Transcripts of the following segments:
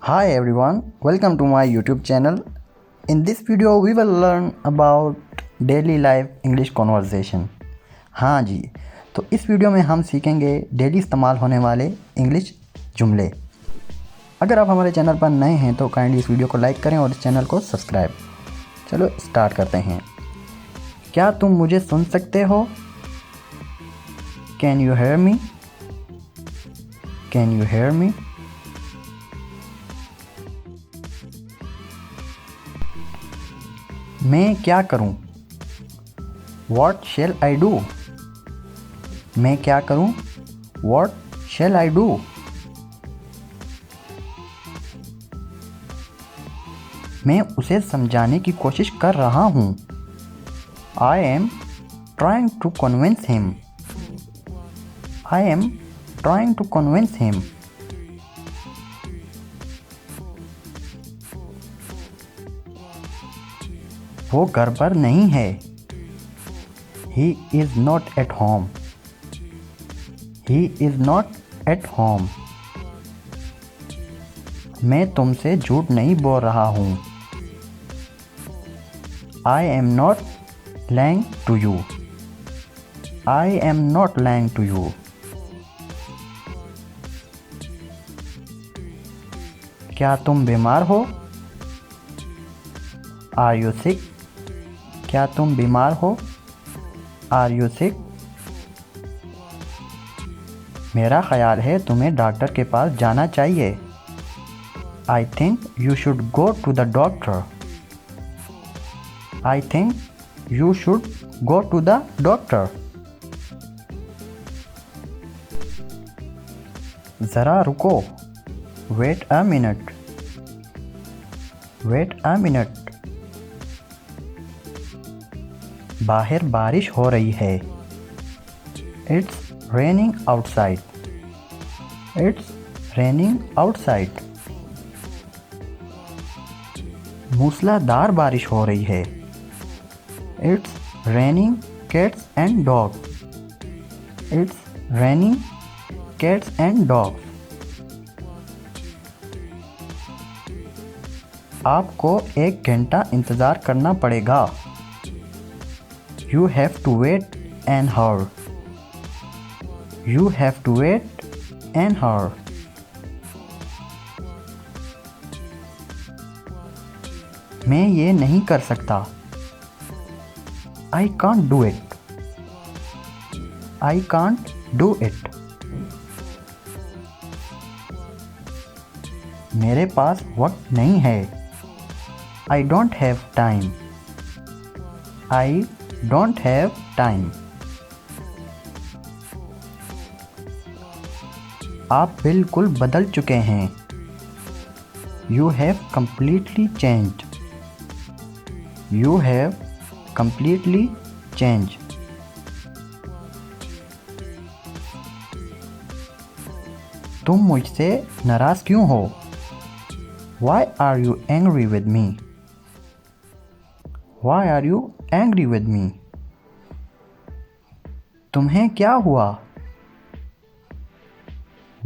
Hi everyone, welcome to my YouTube channel. In this video we will learn about daily life English conversation. हाँ जी, तो इस video में हम सीखेंगे daily इस्तेमाल होने वाले इंग्लिश जुमले। अगर आप हमारे चैनल पर नए हैं तो काइंडली इस वीडियो को लाइक करें और इस चैनल को सब्सक्राइब। चलो स्टार्ट करते हैं। क्या तुम मुझे सुन सकते हो? Can you hear me? Can you hear me? मैं क्या करूं? What shall I do? मैं क्या करूं? What shall I do? मैं उसे समझाने की कोशिश कर रहा हूं। I am trying to convince him. I am trying to convince him. वो घर पर नहीं है। He is not at home. He is not at home. मैं तुमसे झूठ नहीं बोल रहा हूँ। I am not lying to you. I am not lying to you. क्या तुम बीमार हो? Are you sick? क्या तुम बीमार हो? Are you sick? मेरा ख्याल है तुम्हें डॉक्टर के पास जाना चाहिए। I think you should go to the doctor. I think you should go to the doctor. ज़रा रुको। Wait a minute. Wait a minute. बाहर बारिश हो रही है। It's raining outside. It's raining outside. मूसलाधार बारिश हो रही है। It's raining cats and dogs. It's raining cats and dogs. आपको 1 घंटा इंतज़ार करना पड़ेगा। You have to wait an hour. You have to wait an hour. मैं ये नहीं कर सकता। I can't do it. I can't do it. मेरे पास वक्त नहीं है। I don't have time. I don't have time. आप बिल्कुल बदल चुके हैं। You have completely changed. You have completely changed. तुम मुझसे नाराज़ क्यों हो? Why are you angry with me? Why are you angry with me? तुम्हें क्या हुआ?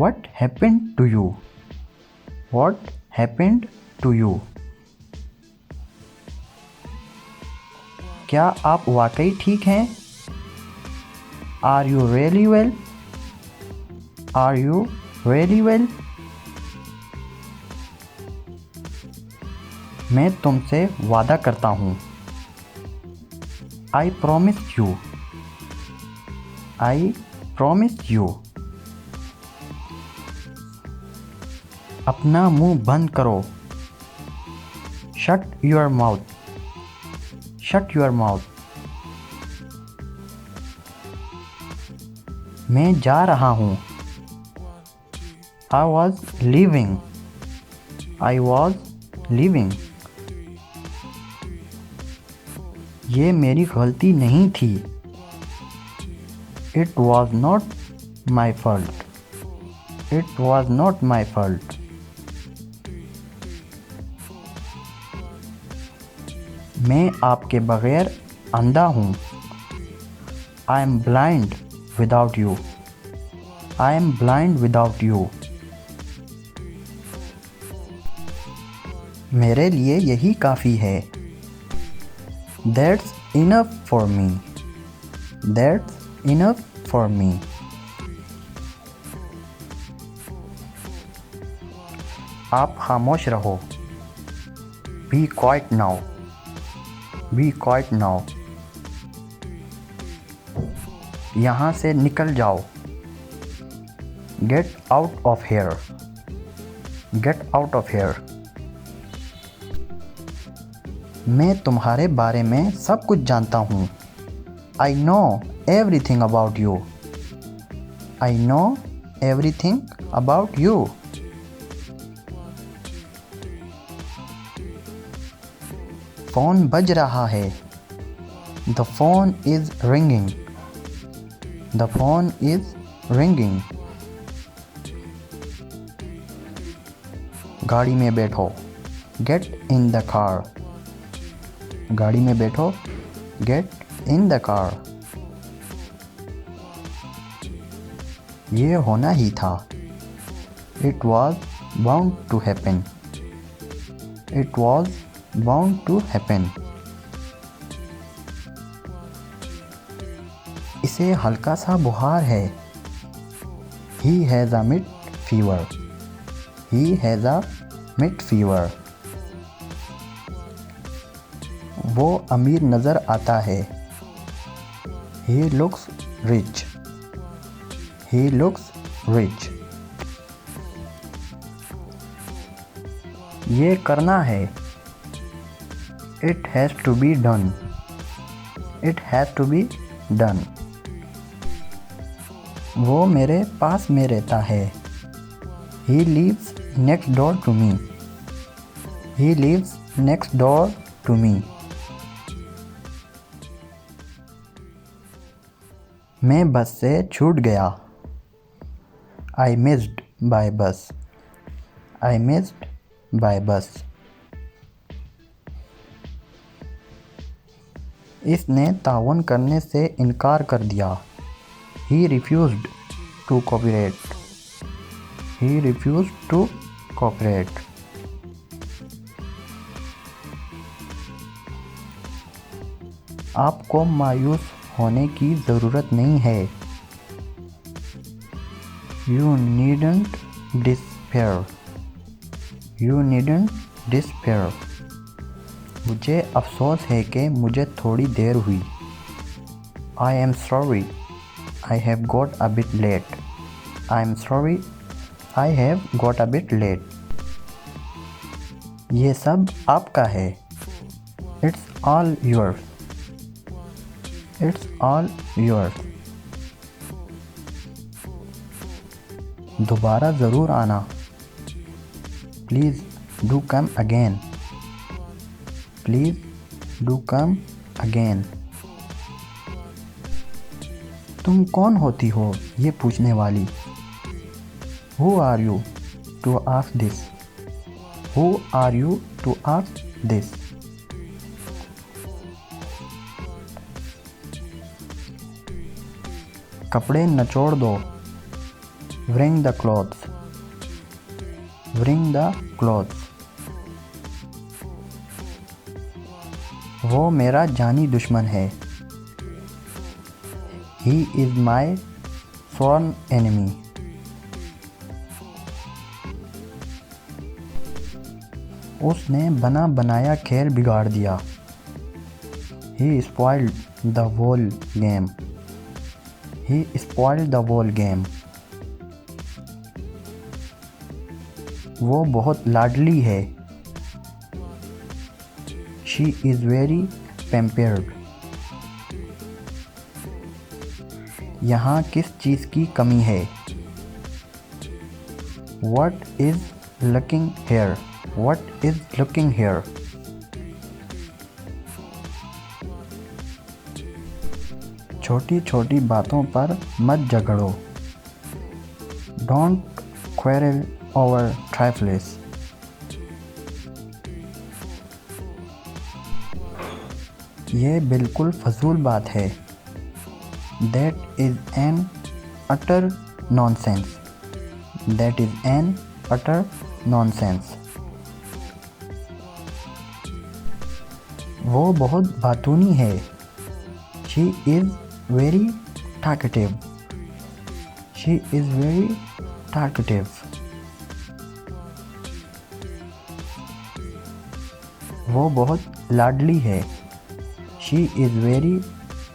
What happened to you? What happened to you? क्या आप वाकई ठीक हैं? Are you really well? Are you really well? मैं तुमसे वादा करता हूँ। I promise you. I promise you. अपना मुंह बंद करो। Shut your mouth. Shut your mouth. मैं जा रहा हूँ। I was leaving. I was leaving. ये मेरी गलती नहीं थी। It was not my fault. It was not my fault. मैं आपके बगैर अंधा हूँ। I am blind without you. I am blind without you. मेरे लिए यही काफ़ी है। That's enough for me. That's enough for me. आप खामोश रहो। Be quiet now. Be quiet now. यहाँ से निकल जाओ। Get out of here. Get out of here. मैं तुम्हारे बारे में सब कुछ जानता हूँ। I know everything about you. I know everything about you. Phone बज रहा है। The phone is ringing. The phone is ringing. गाड़ी में बैठो। Get in the car. गाड़ी में बैठो। Get in the car. ये होना ही था। It was bound to happen. It was bound to happen. इसे हल्का सा बुखार है। He has a mid fever. He has a mid fever. वो अमीर नज़र आता है। He looks rich. He looks rich. ये करना है। It has to be done. It has to be done. वो मेरे पास में रहता है। He lives next door to me. He lives next door to me. मैं बस से छूट गया। I missed by bus. I missed by bus. इसने ताउन करने से इनकार कर दिया। He refused to cooperate. He refused to cooperate. आपको मायूस होने की ज़रूरत नहीं है। You needn't despair. You needn't despair. मुझे अफसोस है कि मुझे थोड़ी देर हुई। I am sorry. I have got a bit late. I am sorry. I have got a bit late. ये सब आपका है। It's all yours. It's all yours. दोबारा ज़रूर आना। Please do come again. Please do come again. तुम कौन होती हो ये पूछने वाली। Who are you to ask this? Who are you to ask this? कपड़े नचोड़ दो। Wring the clothes. Wring the clothes. वो मेरा जानी दुश्मन है। He is my sworn enemy. उसने बना बनाया खेल बिगाड़ दिया। He spoiled the whole game. He spoiled the whole game. वो बहुत लाडली है। She is very pampered. यहाँ किस चीज़ की कमी है। What is lacking here? What is lacking here? छोटी छोटी बातों पर मत झगड़ो। Don't quarrel over trifles. ये बिल्कुल फजूल बात है। That is an utter nonsense. That is an utter nonsense. वो बहुत बातूनी है। She is very talkative. She is very talkative. वो बहुत लाडली है। She is very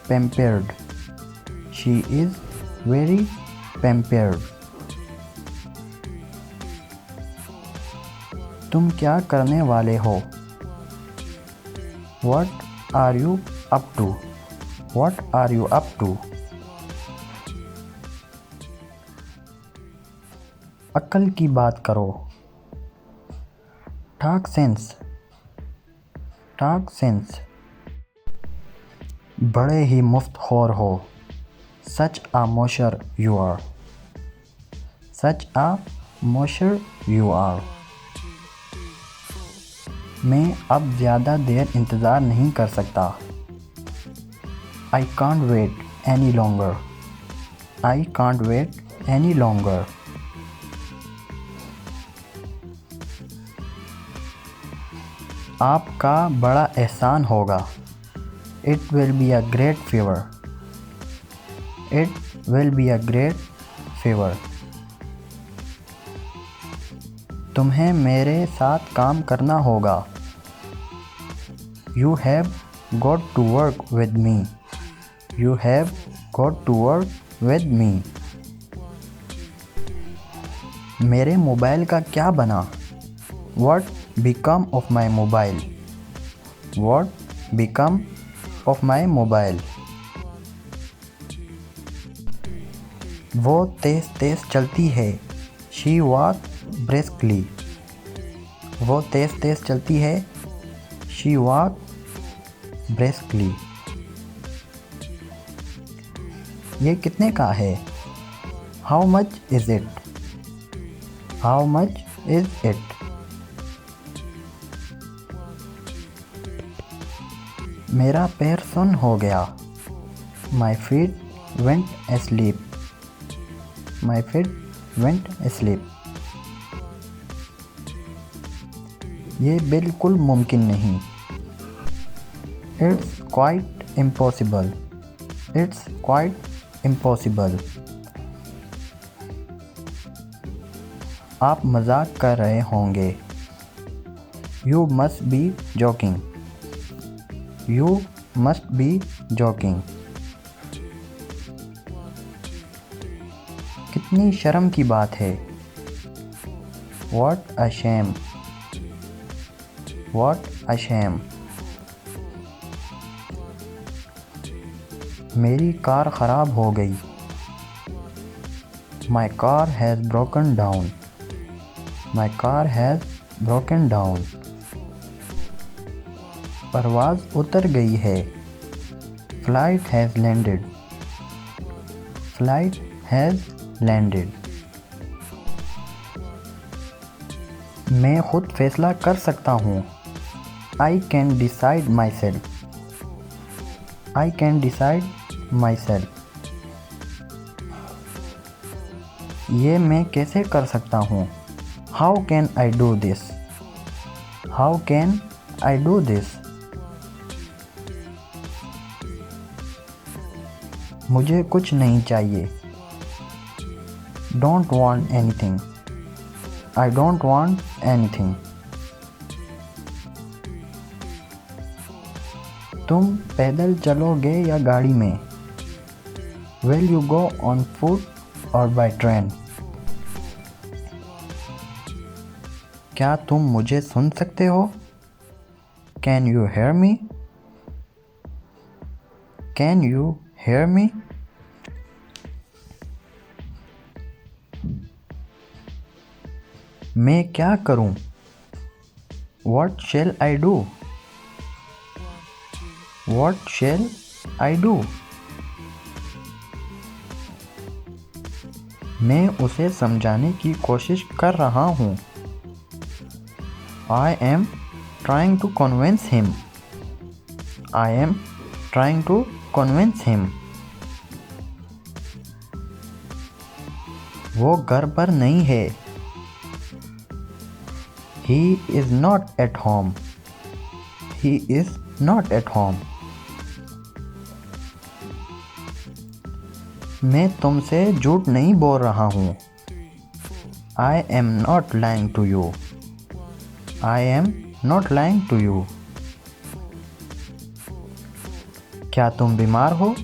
pampered. She is very pampered. तुम क्या करने वाले हो? What are you up to? What are you up to? अक्ल की बात करो। Talk sense. Talk sense. बड़े ही मुफ्तखोर हो। Such a mosher you are. Such a mosher you are. मैं अब ज़्यादा देर इंतज़ार नहीं कर सकता। I can't wait any longer. I can't wait any longer. आपका बड़ा एहसान होगा। It will be a great favor. It will be a great favor. तुम्हें मेरे साथ काम करना होगा। You have got to work with me. You have got to work with me. मेरे मोबाइल का क्या बना? What become of my mobile? What become of my mobile? वो तेज़ तेज़ चलती है। She walks briskly. वो तेज़ तेज़ चलती है। She walks briskly. ये कितने का है? How much is it? How much is it? मेरा पैर सुन्न हो गया। My feet went asleep. My feet went asleep. ये बिल्कुल मुमकिन नहीं। It's quite impossible. It's quite impossible. आप मजाक कर रहे होंगे। You must be joking. You must be joking. कितनी शर्म की बात है। What a shame. What a shame. मेरी कार ख़राब हो गई। My car has broken down. My car has broken down. परवाज़ उतर गई है। Flight has landed. Flight has landed. मैं खुद फैसला कर सकता हूँ। I can decide myself. I can decide myself. ये मैं कैसे कर सकता हूँ? How can I do this? How can I do this? मुझे कुछ नहीं चाहिए। Don't want anything. I don't want anything. तुम पैदल चलोगे या गाड़ी में? Will you go on foot or by train? क्या तुम मुझे सुन सकते हो? Can you hear me? Can you hear me? मैं क्या करूं? What shall I do? What shall I do? मैं उसे समझाने की कोशिश कर रहा हूँ। I am trying to convince him. I am trying to convince him. वो घर पर नहीं है। He is not at home. He is not at home. मैं तुमसे झूठ नहीं बोल रहा हूँ। I am not lying to you. I am not lying to you. क्या तुम बीमार हो?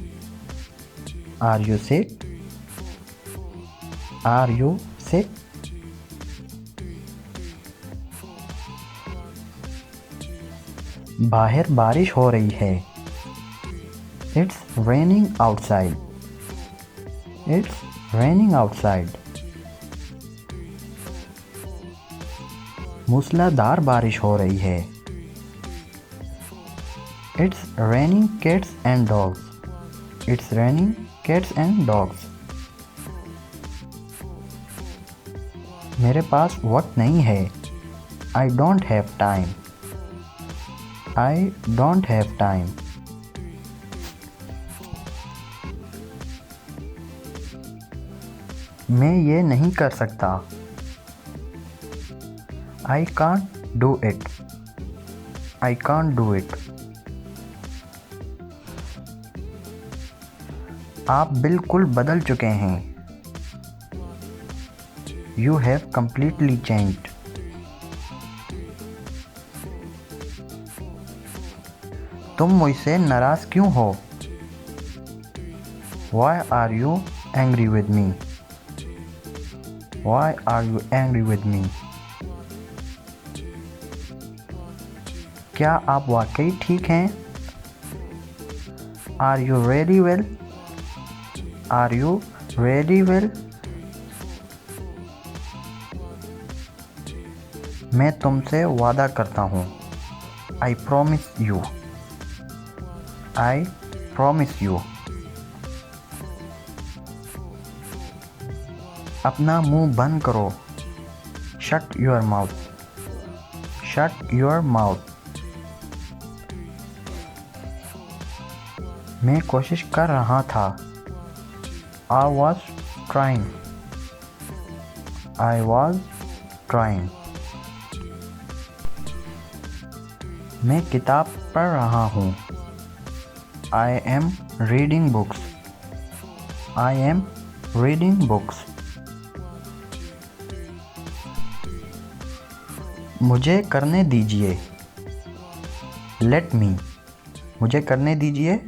Are you sick? Are you sick? बाहर बारिश हो रही है। It's raining outside. It's raining outside. मूसलाधार बारिश हो रही है। It's raining cats and dogs. It's raining cats and dogs. मेरे पास वक्त नहीं है। I don't have time. I don't have time. मैं ये नहीं कर सकता। I can't do it. I can't do it. आप बिल्कुल बदल चुके हैं। You have completely changed. तुम मुझसे नाराज क्यों हो? Why are you angry with me? Why are you angry with me? क्या आप वाकई ठीक हैं? Are you really well? Are you really well? मैं तुमसे वादा करता हूँ। I promise you. I promise you. अपना मुंह बंद करो। Shut your mouth. Shut your mouth. मैं कोशिश कर रहा था। I was trying. I was trying. मैं किताब पढ़ रहा हूँ। I am reading books. I am reading books. मुझे करने दीजिए। Let me. मुझे करने दीजिए।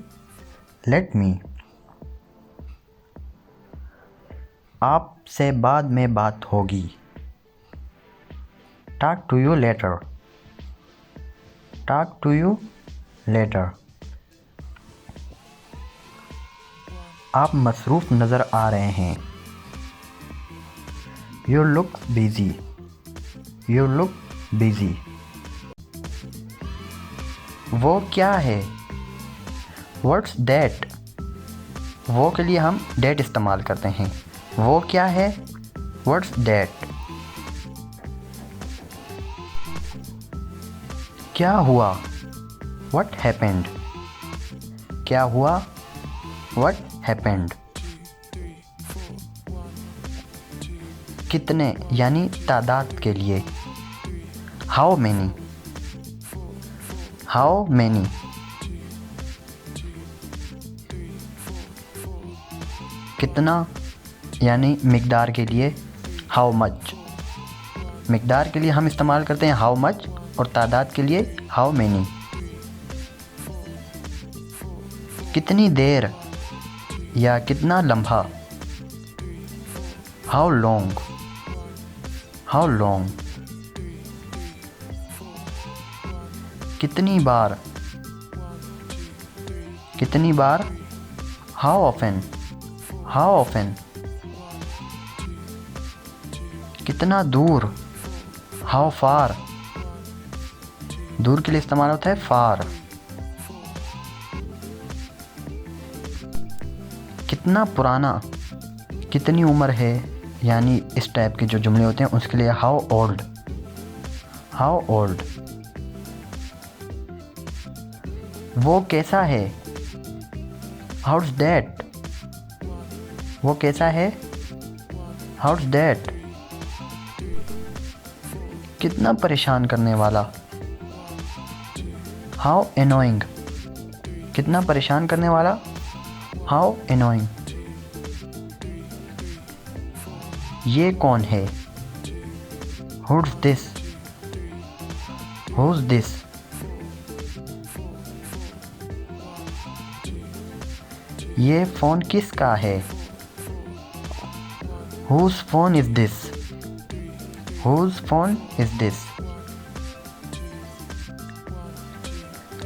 Let me. आपसे बाद में बात होगी। Talk to you later. Talk to you later. आप मसरूफ़ नज़र आ रहे हैं। You look busy. You look busy. वो क्या है? What's that? वो के लिए हम that इस्तेमाल करते हैं। वो क्या है? What's that? क्या हुआ? What happened? क्या हुआ? What happened? कितने यानी तादाद के लिए। How many? How many? कितना यानी मिकदार के लिए। How much? मिकदार के लिए हम इस्तेमाल करते हैं how much और तादाद के लिए how many. कितनी देर या कितना लम्हा। How long? How long? कितनी बार। कितनी बार। How often? How often? कितना दूर। How far? दूर के लिए इस्तेमाल होता है far. कितना पुराना। कितनी उम्र है यानी इस टाइप के जो जुमले होते हैं उसके लिए how old. How old? वो कैसा है। How's that? वो कैसा है। How's that? कितना परेशान करने वाला। हाउ एनोइंग, कितना परेशान करने वाला, हाउ एनोइंग। ये कौन है, हुज दिस, हुज दिस। ये फ़ोन किसका है, whose phone is this, whose phone is this.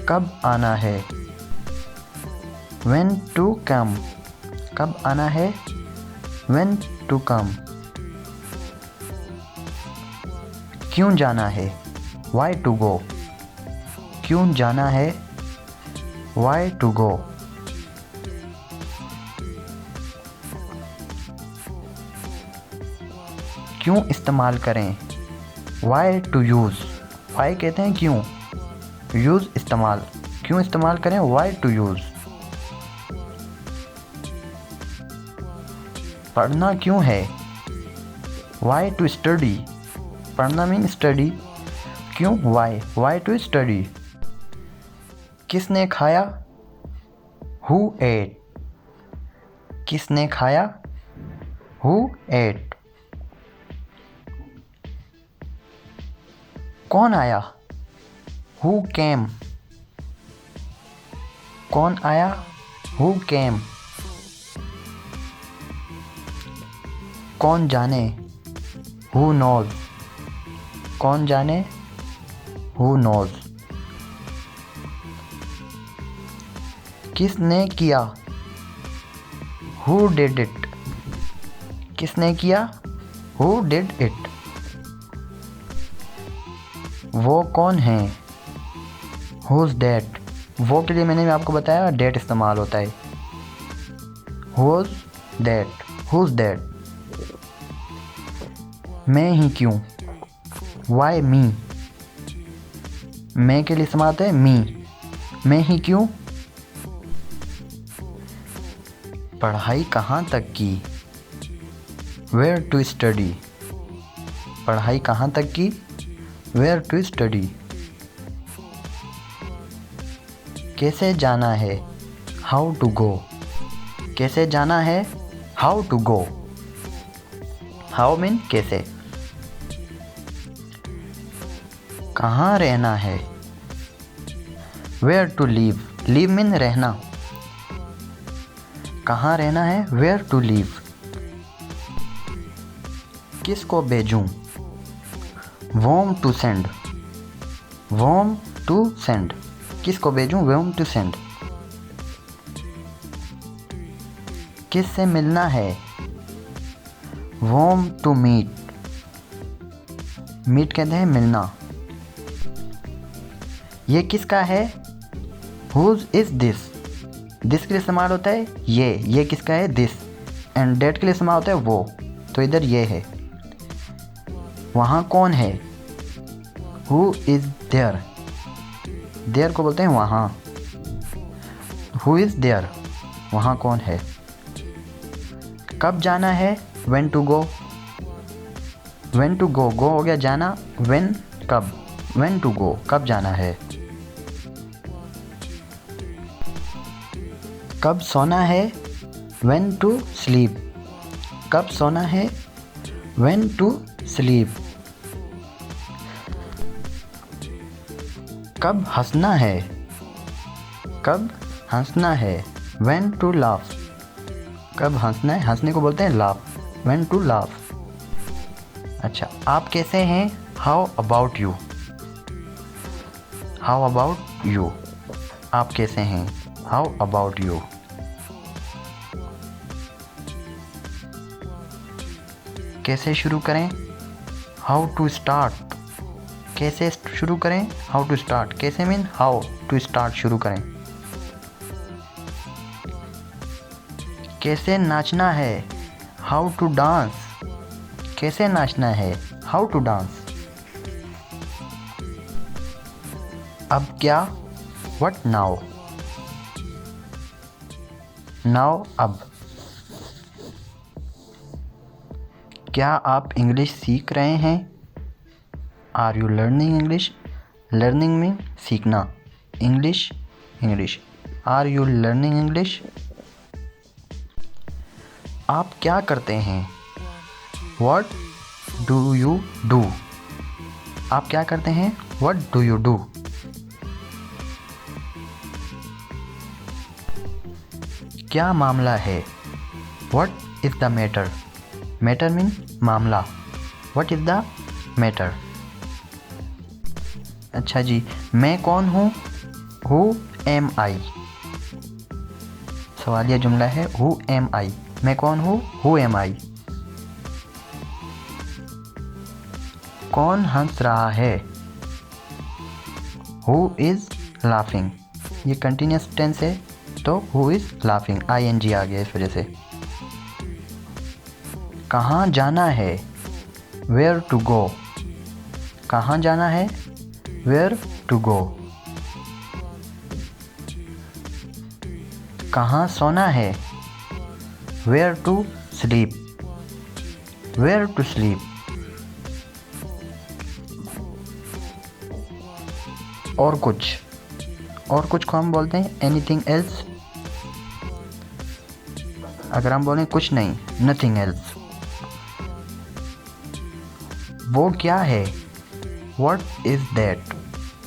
कब आना है, when to come, कब आना है, when to come। क्यों जाना है, why to go, क्यों जाना है, why to go। क्यों इस्तेमाल करें, why to use, why कहते हैं क्यों, यूज़ इस्तेमाल, क्यों इस्तेमाल करें, why to use। पढ़ना क्यों है, why to study, पढ़ना मीन स्टडी, क्यों, why to study। किसने खाया, who ate, किसने खाया, who ate। कौन आया, who came, कौन आया, who came। कौन जाने, who knows, कौन जाने, who knows। किसने किया, who did it, किसने किया, who did it। वो कौन है, who's that, वो के लिए मैंने आपको बताया डेट इस्तेमाल होता है, who's that, who's that। मैं ही क्यों, why me, मैं के लिए इस्तेमाल होता है मी, मैं ही क्यों। पढ़ाई कहाँ तक की, where to study, पढ़ाई कहाँ तक की, where to study। कैसे जाना है, how to go, कैसे जाना है, how to go। how mean कैसे। कहाँ रहना है, where to live, live mean रहना, कहाँ रहना है, where to live। किसको भेजूं, whom to send, whom to send, किसको भेजूं, whom to send। किससे मिलना है, whom to meet, meet कहते हैं मिलना। ये किसका है, whose is this, दिस के लिए इस्तेमाल होता है ये किसका है, दिस। एंड डेट के लिए इस्तेमाल होता है वो, तो इधर ये है। वहाँ कौन है, who is there, देयर को बोलते हैं वहाँ, who is there, वहाँ कौन है। कब जाना है, when to go, when to go, go हो गया जाना, when कब, when to go कब जाना है। कब सोना है, when to sleep, कब सोना है, when to sleep। कब हंसना है, कब हंसना है, when to laugh, कब हंसना है, हंसने को बोलते हैं laugh, when to laugh। अच्छा, आप कैसे हैं, how about you, how about you, आप कैसे हैं, how about you। कैसे शुरू करें, how to start, कैसे शुरू करें, how to start, कैसे मीन how to start शुरू करें। कैसे नाचना है, how to dance, कैसे नाचना है, how to dance। अब क्या, what now, now अब। क्या आप इंग्लिश सीख रहे हैं, are you learning English, learning में सीखना, English English. Are you learning English? आप क्या करते हैं? What do you do? आप क्या करते हैं? What do you do? क्या मामला है? What is the matter? Matter mean मामला। What is the matter? अच्छा जी, मैं कौन हूँ? Who am I. सवालिया जुमला है हु एम आई। मैं कौन हूँ? Who am I. कौन हंस रहा है? Who is laughing. ये कंटिन्यूस टेंस है तो हु इज़ लाफिंग, ING आ गया इस वजह से। कहाँ जाना है? Where to go. कहाँ जाना है? Where to go. कहाँ सोना है? Where to sleep. Where to sleep. और कुछ को हम बोलते हैं एनीथिंग एल्स। अगर हम बोलें कुछ नहीं, नथिंग एल्स। वो क्या है? What is that.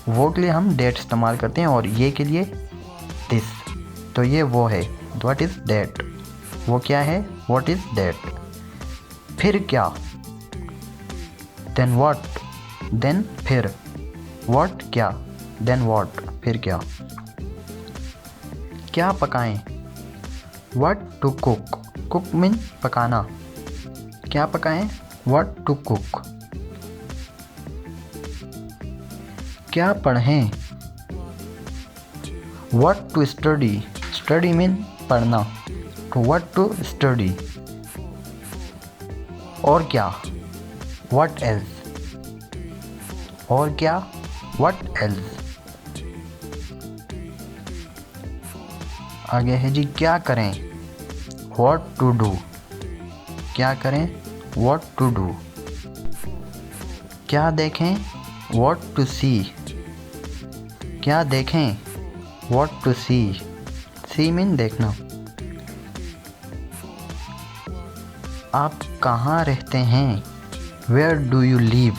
वो के लिए हम दैट इस्तेमाल करते हैं और ये के लिए दिस। तो ये वो है, व्हाट इज़ दैट। वो क्या है? What is that. फिर क्या? Then what. देन फिर। व्हाट क्या? देन व्हाट फिर क्या? क्या पकाएं? What to cook. Cook mean पकाना। क्या पकाएं? What to cook. क्या पढ़ें? What to study. Study mean पढ़ना, तो व्हाट टू स्टडी। और क्या? What else. और क्या? What else. आगे है जी क्या करें? What to do. क्या करें? What to do. क्या देखें? व्हाट टू सी। क्या देखें? What to see. See mean देखना। आप कहाँ रहते हैं? Where do you live.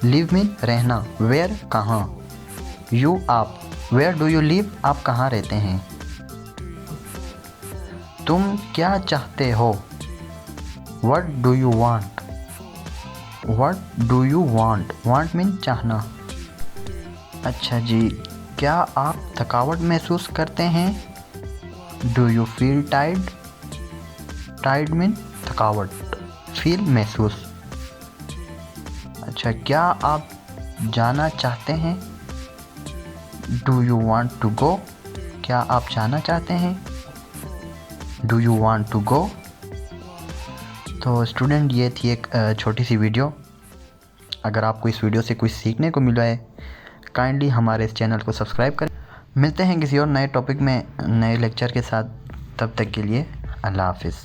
Live mean रहना, वेयर कहाँ। यू आप। वेयर डू यू लिव, आप कहाँ रहते हैं। तुम क्या चाहते हो? What do you want. What do you want. Want mean चाहना। अच्छा जी, क्या आप थकावट महसूस करते हैं? Do you feel tired. Tired mean थकावट, फील महसूस। अच्छा, क्या आप जाना चाहते हैं? Do you want to go. क्या आप जाना चाहते हैं? Do you want to go. तो स्टूडेंट, ये थी एक छोटी सी वीडियो। अगर आपको इस वीडियो से कुछ सीखने को मिला है, काइंडली हमारे इस चैनल को सब्सक्राइब करें। मिलते हैं किसी और नए टॉपिक में नए लेक्चर के साथ। तब तक के लिए अल्लाह हाफिज़।